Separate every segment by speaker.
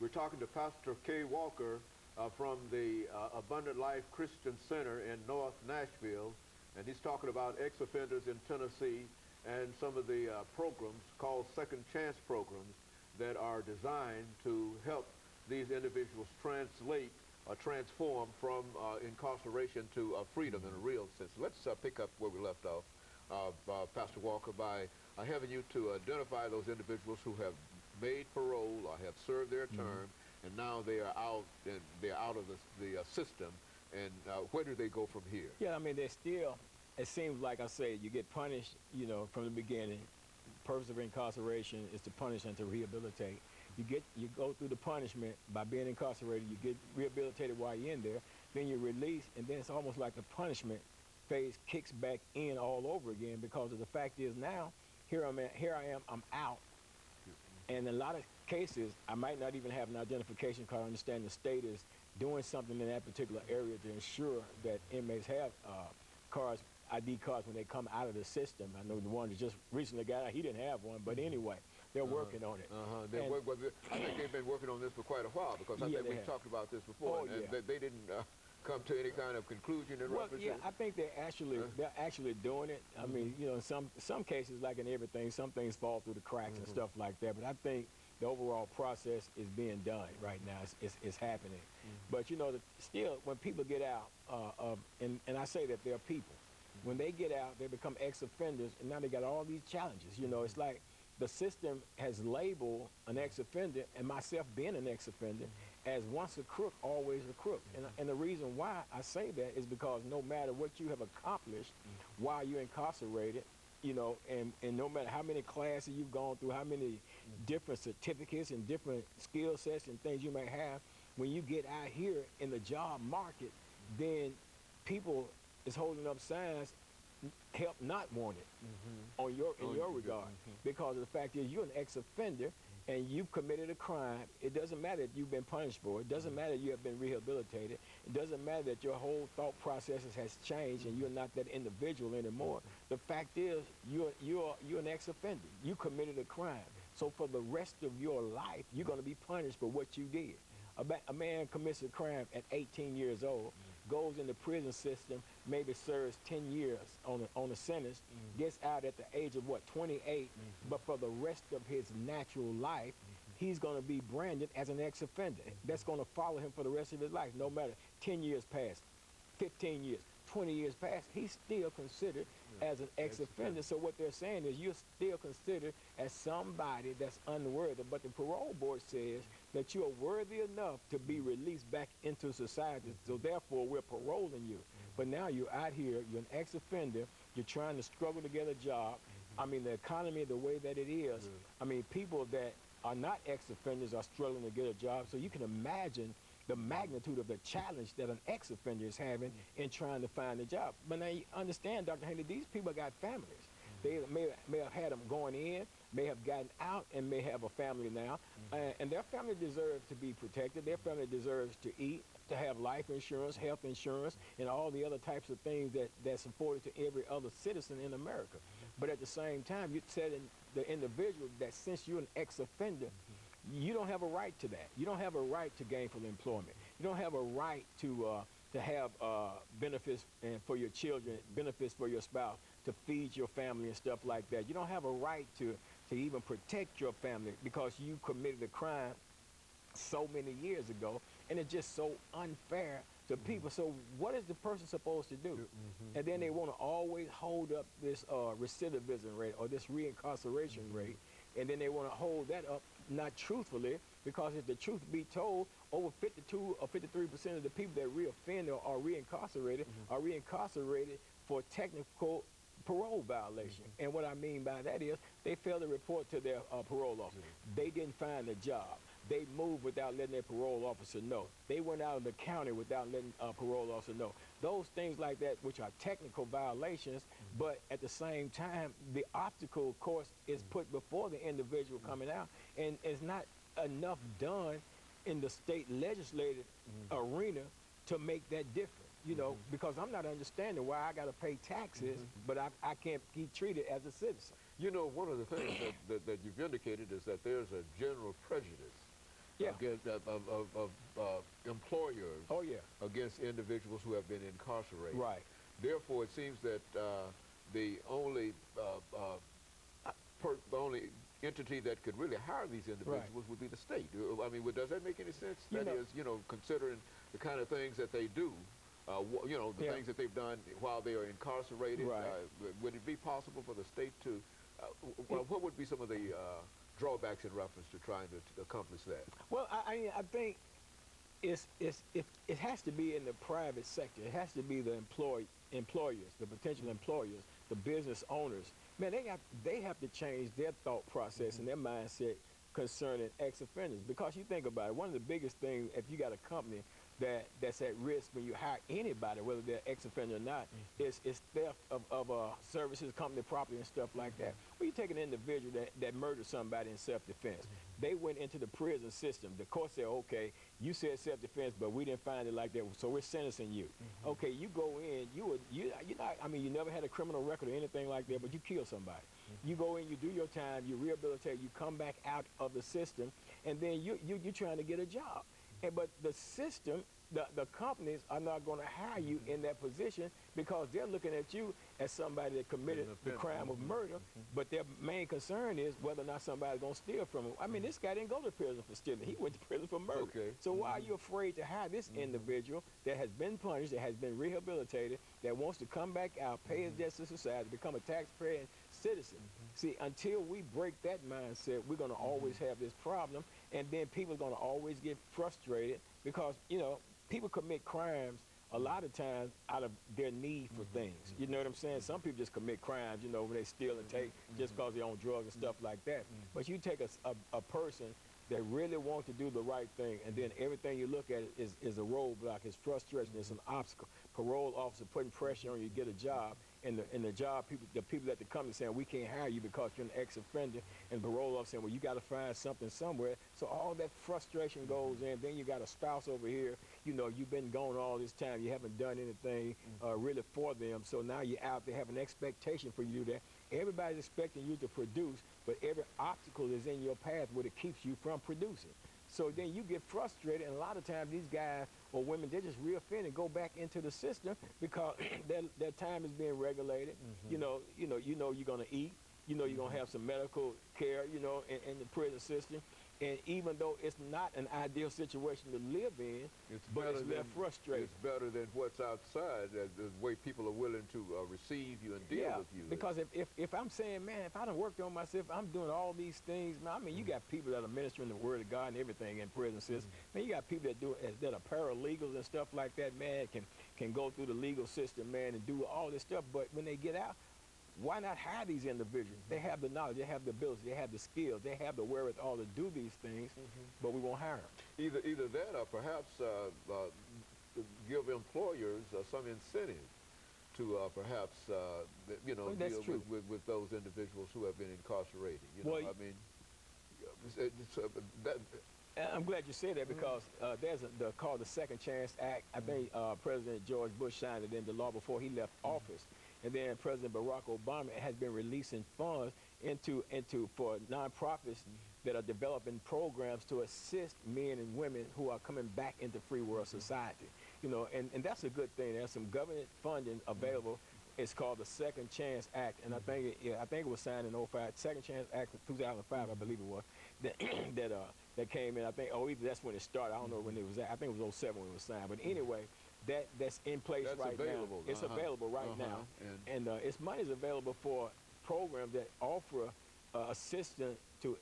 Speaker 1: We're talking to Pastor KWalker from the Abundant Life Christian Center in North Nashville, and he's talking about ex-offenders in Tennessee and some of the programs called Second Chance programs that are designed to help these individuals translate or transform from incarceration to freedom in a real sense. Let's pick up where we left off, Pastor Walker, by having you to identify those individuals who have made parole or have served their term, and now they are out, and they're out of the system, and where do they go from here?
Speaker 2: Yeah, I mean, they're still, it seems like I say, you get punished, you know, from the beginning. The purpose of incarceration is to punish and to rehabilitate. You go through the punishment by being incarcerated, you get rehabilitated while you're in there, then you're released, and then it's almost like the punishment phase kicks back in all over again, because of the fact is now, here I am, I'm out. And in a lot of cases, I might not even have an identification card. I understand the state is doing something in that particular area to ensure that inmates have ID cards when they come out of the system. I know the one that just recently got out, he didn't have one, but anyway, they're working on it.
Speaker 1: I think they've been working on this for quite a while, because I think we've talked about this before, and they didn't come to any kind of conclusion in reference to it.
Speaker 2: I think they're actually doing it. I mean, you know, in some cases, like in everything, some things fall through the cracks and stuff like that, but I think the overall process is being done right now. It's happening. But, you know, still, when people get out, and I say that they're people, when they get out, they become ex-offenders, and now they got all these challenges. You know, it's like the system has labeled an ex-offender, and myself being an ex-offender, as once a crook, always a crook. And the reason why I say that is because no matter what you have accomplished while you're incarcerated, you know, and no matter how many classes you've gone through, how many different certificates and different skill sets and things you may have, when you get out here in the job market, then people is holding up signs, help not wanted, in your regard, because the fact is you're an ex-offender and you've committed a crime. It doesn't matter if you've been punished for it. It doesn't matter you have been rehabilitated. It doesn't matter that your whole thought processes has changed and you're not that individual anymore. The fact is you're an ex-offender. You committed a crime. So for the rest of your life, you're going to be punished for what you did. A man commits a crime at 18 years old, goes in the prison system, maybe serves 10 years on a sentence, gets out at the age of, 28, but for the rest of his natural life, he's going to be branded as an ex-offender. That's going to follow him for the rest of his life, no matter 10 years pass, 15 years, 20 years pass, he's still considered as an ex-offender. So what they're saying is you're still considered as somebody that's unworthy. But the parole board says that you are worthy enough to be released back into society. So therefore, we're paroling you. But now you're out here, you're an ex-offender, you're trying to struggle to get a job. I mean, the economy, the way that it is, I mean, people that are not ex-offenders are struggling to get a job. So you can imagine the magnitude of the challenge that an ex-offender is having in trying to find a job. But now you understand, Dr. Haley, these people got families. They may have had them going in, may have gotten out, and may have a family now. And their family deserves to be protected. Their family deserves to eat, to have life insurance, health insurance, and all the other types of things that's afforded to every other citizen in America. But at the same time, you're telling the individual that since you're an ex-offender, you don't have a right to that. You don't have a right to gainful employment. You don't have a right to have benefits for your children, benefits for your spouse, to feed your family and stuff like that. You don't have a right to even protect your family because you committed a crime so many years ago, and it's just so unfair to people. So what is the person supposed to do? And then they want to always hold up this recidivism rate or this reincarceration rate, and then they want to hold that up not truthfully, because if the truth be told, over 52 or 53% of the people that reoffend or are reincarcerated for technical parole violation. And what I mean by that is they failed to report to their parole officer. They didn't find a job. They moved without letting their parole officer know. They went out of the county without letting a parole officer know. Those things like that, which are technical violations, but at the same time, the obstacle, of course, is put before the individual coming out, and it's not enough done in the state legislative arena to make that different. You know, because I'm not understanding why I got to pay taxes, but I can't be treated as a citizen.
Speaker 1: You know, one of the things that you've indicated is that there's a general prejudice against employers
Speaker 2: Oh, yeah.
Speaker 1: against individuals who have been incarcerated.
Speaker 2: Right.
Speaker 1: Therefore, it seems that the only the only entity that could really hire these individuals would be the state. I mean, does that make any sense? That is, considering the kind of things that they do, the things that they've done while they are incarcerated.
Speaker 2: Right.
Speaker 1: Would it be possible for the state to, what would be some of the drawbacks in reference to trying to accomplish that?
Speaker 2: Well, I think it has to be in the private sector. It has to be the employers, the potential employers, the business owners. Man, they have to change their thought process and their mindset concerning ex-offenders. Because you think about it, one of the biggest things, if you got a company that's at risk when you hire anybody, whether they're ex-offender or not, is theft of services, company property, and stuff like that. When you take an individual that murdered somebody in self-defense, they went into the prison system. The court said, okay, you said self-defense, but we didn't find it like that, so we're sentencing you. Okay, you go in, you never had a criminal record or anything like that, but you killed somebody. You go in, you do your time, you rehabilitate, you come back out of the system, and then you're trying to get a job. But the system, the companies are not going to hire you in that position because they're looking at you as somebody that committed the crime of murder, but their main concern is whether or not somebody's going to steal from them. I mean, this guy didn't go to prison for stealing. He went to prison for murder.
Speaker 1: Okay.
Speaker 2: So why are you afraid to hire this individual that has been punished, that has been rehabilitated, that wants to come back out, pay his debts to society, become a taxpaying citizen? See, until we break that mindset, we're going to always have this problem, and then people are going to always get frustrated because, people commit crimes a lot of times out of their need for things. You know what I'm saying? Some people just commit crimes, when they steal and take just because they're on drugs and stuff like that. But you take a person that really wants to do the right thing, and then everything you look at is a roadblock, is frustration, it's an obstacle. Parole officer putting pressure on you to get a job, and the job people, the people at the company saying, we can't hire you because you're an ex-offender, and parole officer saying, well, you got to find something somewhere. So all that frustration goes in. Then you got a spouse over here, you've been gone all this time, you haven't done anything really for them, so now you're out there, have an expectation for you to do that. Everybody's expecting you to produce, but every obstacle is in your path where it keeps you from producing. So then you get frustrated, and a lot of times these guys or women, they just reoffend and go back into the system because their time is being regulated. You know you're gonna eat. You're gonna have some medical care. In the prison system. And even though it's not an ideal situation to live in, it's less frustrating.
Speaker 1: It's better than what's outside, the way people are willing to receive you and deal with you.
Speaker 2: Because if I'm saying, man, if I done worked on myself, I'm doing all these things, man, you got people that are ministering the word of God and everything in prison system. Man, you got people that are paralegals and stuff like that, man, can go through the legal system, man, and do all this stuff. But when they get out, why not hire these individuals? They have the knowledge, they have the ability, they have the skills, they have the wherewithal to do these things, but we won't hire them.
Speaker 1: Either that or perhaps give employers some incentive to perhaps, deal with those individuals who have been incarcerated.
Speaker 2: I'm glad you said that because there's called the Second Chance Act. I think President George Bush signed it into law before he left office. And then President Barack Obama has been releasing funds for nonprofits that are developing programs to assist men and women who are coming back into free world society. And that's a good thing. There's some government funding available. It's called the Second Chance Act, and I think it was signed in 2005. Second Chance Act of 2005, I believe it was, that came in. I think, either that's when it started. I don't know when it was at. I think it was 2007 when it was signed. But anyway, that's in place right now. It's available right now, and money's available for programs that offer assistance to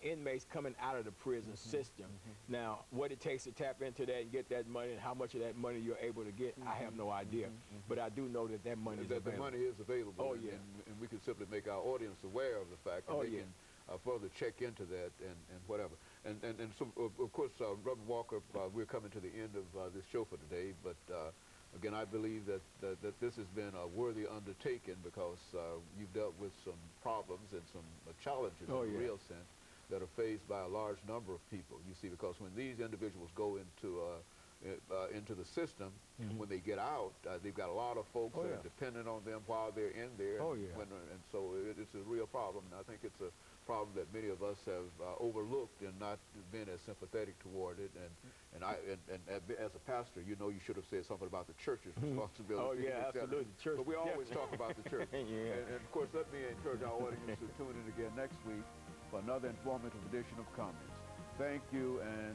Speaker 2: inmates coming out of the prison system. Now, what it takes to tap into that and get that money, and how much of that money you're able to get, I have no idea. But I do know that money is available.
Speaker 1: The money is available.
Speaker 2: Oh, yeah.
Speaker 1: And we can simply make our audience aware of the fact that they can further check into that and whatever. And so, of course, Reverend Walker, we're coming to the end of this show for today, but again, I believe that this has been a worthy undertaking because you've dealt with some problems and some challenges in the real sense that are faced by a large number of people. You see, because when these individuals go into the system, when they get out, they've got a lot of folks that are dependent on them while they're in there. And so it's a real problem. And I think it's a problem that many of us have overlooked and not been as sympathetic toward it. And as a pastor, you know, you should have said something about the church's responsibility.
Speaker 2: Oh yeah, absolutely.
Speaker 1: Church, but we always talk about the church.
Speaker 2: Yeah.
Speaker 1: And of course, let me encourage our audience to tune in again next week for another informative edition of Comments. Thank you and